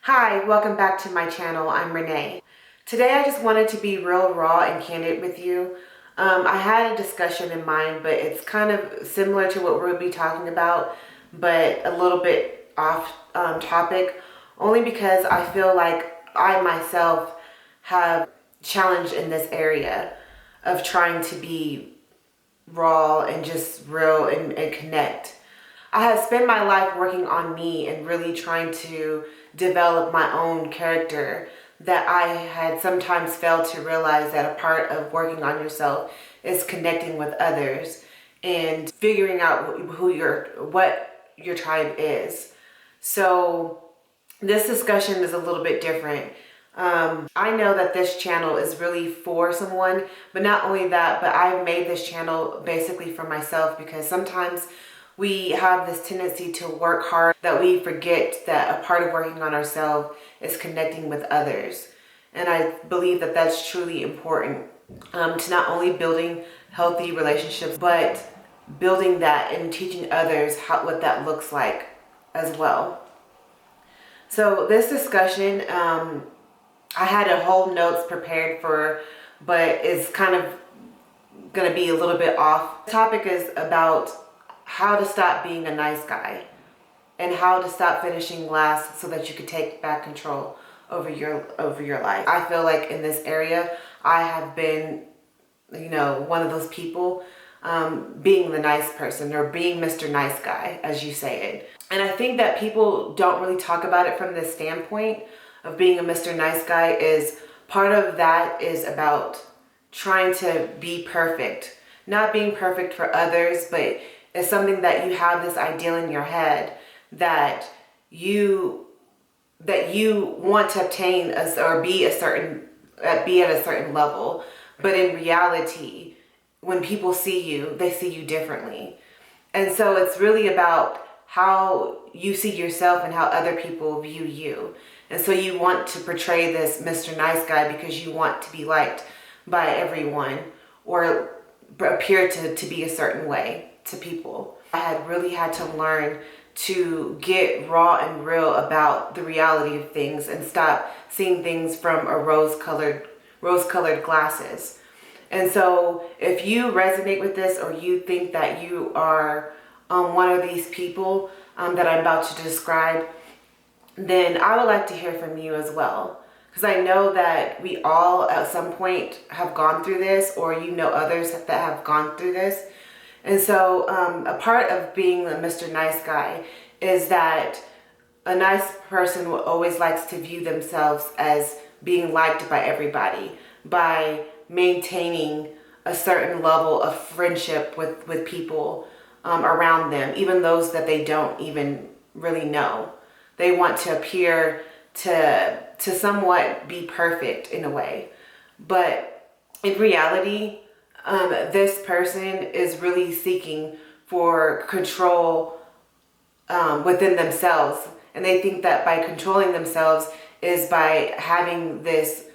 Hi, welcome back to my channel. I'm Renee. Today I just wanted to be real raw and candid with you. I had a discussion in mind, but it's kind of similar to what we'll be talking about, but a little bit off topic, only because I feel like I myself have challenged in this area of trying to be raw and just real and connect. I have spent my life working on me and really trying to develop my own character, that I had sometimes failed to realize that a part of working on yourself is connecting with others and figuring out what your tribe is. So this discussion is a little bit different. I know that this channel is really for someone, but not only that, but I've made this channel basically for myself, because sometimes we have this tendency to work hard that we forget that a part of working on ourselves is connecting with others. And I believe that that's truly important, to not only building healthy relationships, but building that and teaching others what that looks like as well. So this discussion, I had a whole notes prepared for, but it's kind of going to be a little bit off. The topic is about how to stop being a nice guy and how to stop finishing last so that you can take back control over your life. I feel like in this area, I have been, one of those people, being the nice person, or being Mr. Nice Guy, as you say it. And I think that people don't really talk about it from this standpoint of being a Mr. Nice Guy. Is part of that is about trying to be perfect, not being perfect for others, but it's something that you have this ideal in your head that you want to obtain or be at a certain level. But in reality, when people see you, they see you differently. And so it's really about how you see yourself and how other people view you. And so you want to portray this Mr. Nice Guy because you want to be liked by everyone, or appear to be a certain way to people. I had really had to learn to get raw and real about the reality of things and stop seeing things from a rose-colored glasses. And so if you resonate with this, or you think that you are one of these people that I'm about to describe, then I would like to hear from you as well. Because I know that we all at some point have gone through this, or others that have gone through this. And so a part of being a Mr. Nice Guy is that a nice person always likes to view themselves as being liked by everybody, by maintaining a certain level of friendship with people around them, even those that they don't even really know. They want to appear to somewhat be perfect in a way. But in reality, this person is really seeking for control within themselves. And they think that by controlling themselves is by having this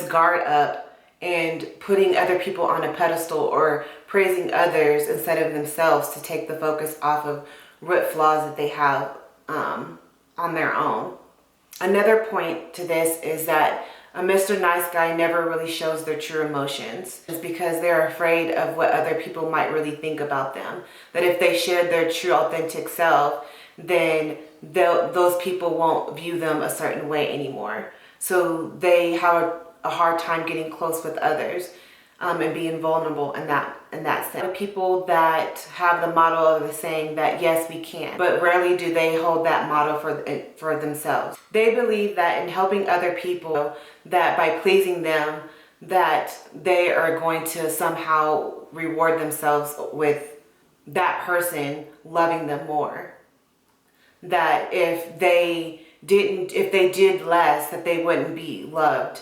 guard up and putting other people on a pedestal, or praising others instead of themselves, to take the focus off of what flaws that they have on their own. Another point to this is that a Mr. Nice Guy never really shows their true emotions. It's because they're afraid of what other people might really think about them. That if they shared their true, authentic self, then those people won't view them a certain way anymore. So they have a hard time getting close with others and being vulnerable in that sense. People that have the motto of the saying that yes, we can, but rarely do they hold that motto for themselves. They believe that in helping other people, that by pleasing them, that they are going to somehow reward themselves with that person loving them more. That if they did less, that they wouldn't be loved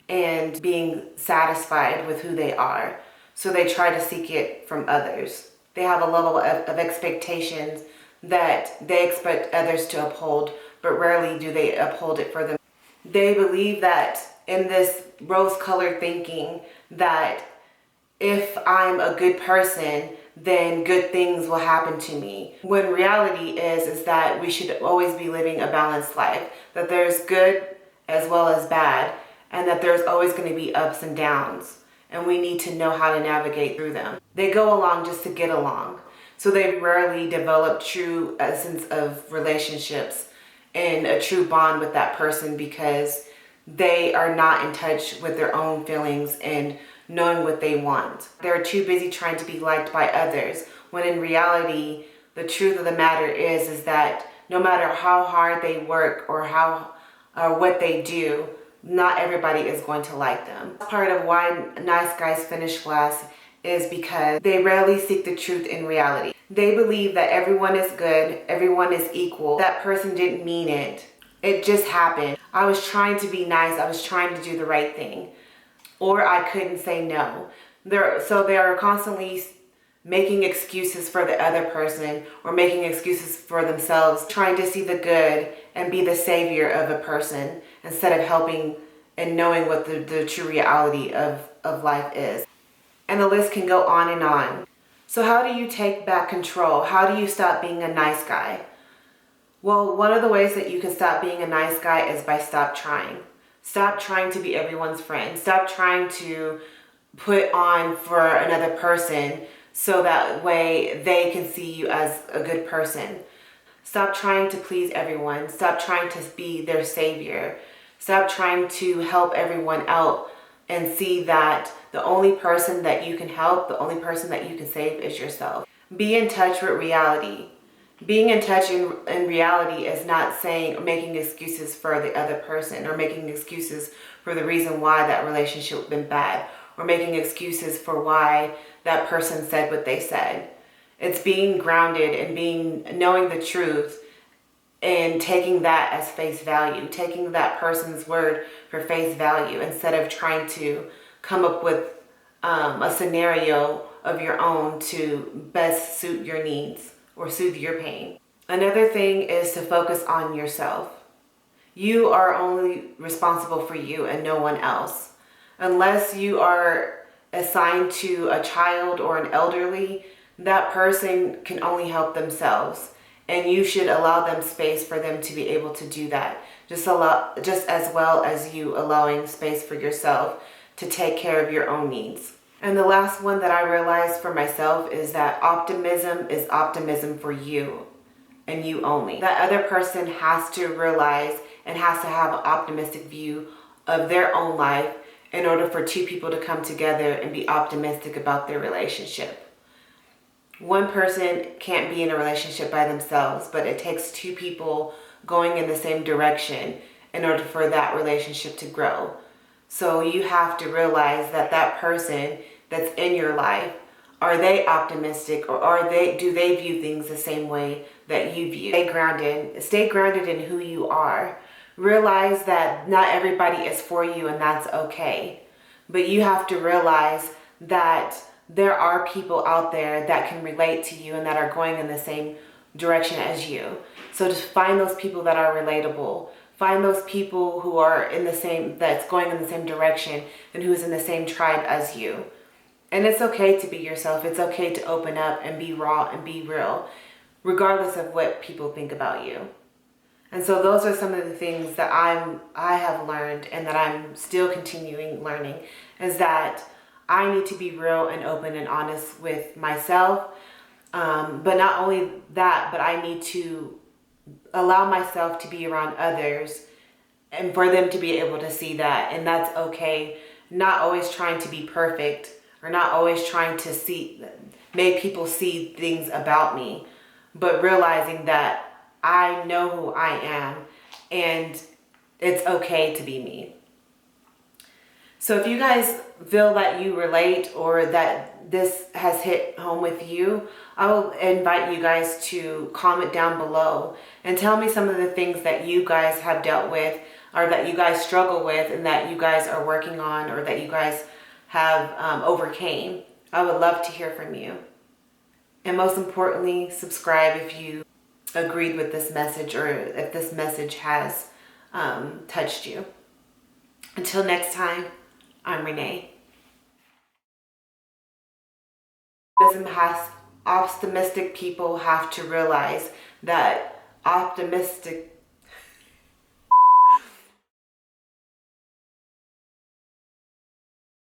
and being satisfied with who they are. So they try to seek it from others. They have a level of expectations that they expect others to uphold, but rarely do they uphold it for them. They believe that in this rose-colored thinking, that if I'm a good person, then good things will happen to me. When reality is that we should always be living a balanced life, that there's good as well as bad, and that there's always going to be ups and downs, and we need to know how to navigate through them. They go along just to get along, so they rarely develop true essence of relationships and a true bond with that person, because they are not in touch with their own feelings and knowing what they want. They're too busy trying to be liked by others, when in reality, the truth of the matter is that no matter how hard they work or what they do, not everybody is going to like them. Part of why nice guys finish last is because they rarely seek the truth in reality. They believe that everyone is good, everyone is equal. That person didn't mean it. It just happened. I was trying to be nice. I was trying to do the right thing. Or I couldn't say no. So they are constantly making excuses for the other person or making excuses for themselves, trying to see the good and be the savior of a person instead of helping and knowing what the true reality of life is. And the list can go on and on. So how do you take back control? How do you stop being a nice guy? Well, one of the ways that you can stop being a nice guy is by stop trying. Stop trying to be everyone's friend. Stop trying to put on for another person so that way they can see you as a good person. Stop trying to please everyone. Stop trying to be their savior. Stop trying to help everyone out and see that the only person that you can help, the only person that you can save is yourself. Be in touch with reality. Being in touch in reality is not saying or making excuses for the other person, or making excuses for the reason why that relationship been bad, or making excuses for why that person said what they said. It's being grounded and knowing the truth and taking that as face value, taking that person's word for face value instead of trying to come up with a scenario of your own to best suit your needs or soothe your pain. Another thing is to focus on yourself. You are only responsible for you and no one else. Unless you are assigned to a child or an elderly, that person can only help themselves. And you should allow them space for them to be able to do that. Just as well as you allowing space for yourself to take care of your own needs. And the last one that I realized for myself is that optimism is optimism for you and you only. That other person has to realize and has to have an optimistic view of their own life in order for two people to come together and be optimistic about their relationship. One person can't be in a relationship by themselves, but it takes two people going in the same direction in order for that relationship to grow. So you have to realize that that person that's in your life, are they optimistic, or do they view things the same way that you view? Stay grounded in who you are. Realize that not everybody is for you, and that's okay. But you have to realize that there are people out there that can relate to you and that are going in the same direction as you. So just find those people that are relatable. Find those people who are that's going in the same direction and who's in the same tribe as you. And it's okay to be yourself. It's okay to open up and be raw and be real, regardless of what people think about you. And so those are some of the things that I have learned and that I'm still continuing learning, is that I need to be real and open and honest with myself. But not only that, but I need to allow myself to be around others and for them to be able to see that. And that's okay. Not always trying to be perfect, or not always trying to make people see things about me, but realizing that I know who I am and it's okay to be me. So if you guys feel that you relate or that this has hit home with you, I will invite you guys to comment down below and tell me some of the things that you guys have dealt with, or that you guys struggle with, and that you guys are working on, or that you guys have overcame. I would love to hear from you. And most importantly, subscribe if you agreed with this message, or if this message has touched you. Until next time, I'm Renee. Optimism has optimistic people have to realize that optimistic